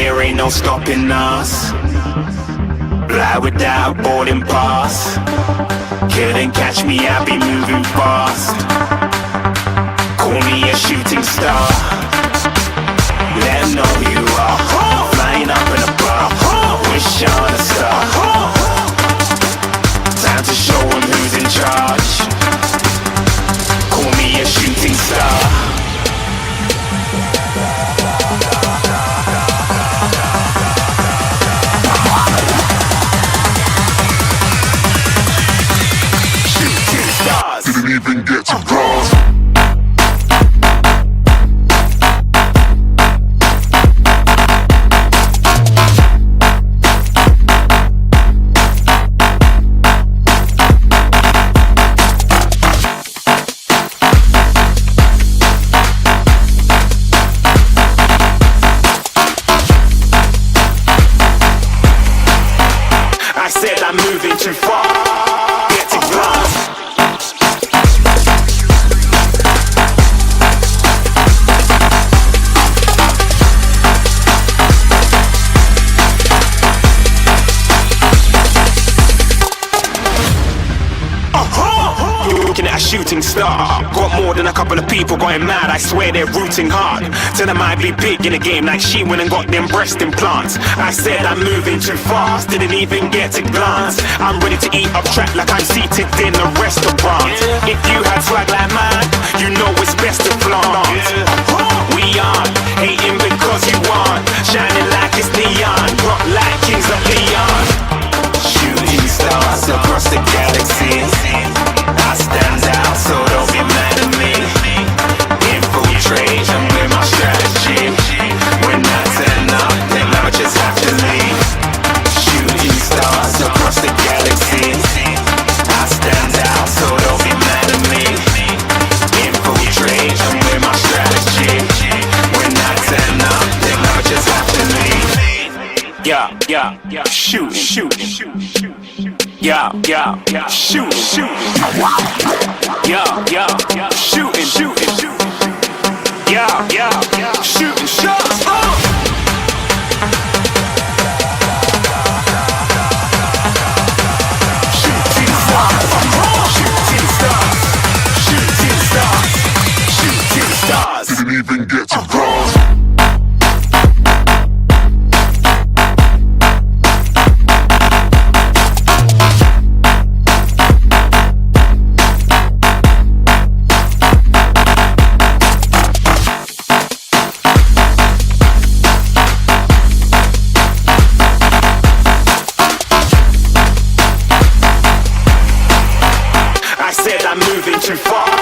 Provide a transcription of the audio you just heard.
there ain't no stopping us. Fly without boarding pass. Couldn't catch me, I be moving fast. Call me a shooting star. Let 'em know who you are. Flying up in a bar. Wish on a star. Time to show 'em who's in charge. Call me a shooting star. Didn't even get to cross. I said I'm moving too far. Get to glass. Looking at a shooting star. Got more than a couple of people going mad. I swear they're rooting hard. Tell them I'd be big in the game like she went and got them breast implants. I said I'm moving too fast, didn't even get to glance. I'm ready to eat up track like I'm seated in a restaurant. If you had swag like mine, you know it's best to flaunt. We aren't hating because you aren't shining like it's neon, rock like kings of Leon. Shooting stars across the galaxy. I stand out, so don't be mad at me. Infiltrate, I'm with my strategy. When I turn up, then I just have to leave. Shooting stars across the galaxy. I stand out, so don't be mad at me. Infiltrate, I'm with my strategy. When I turn up, then I just have to leave. Yeah, shooting. Yeah, shooting. Yeah, shooting. Yeah, shooting shots. Shooting stars. Didn't even get to cross. I said I'm moving too far.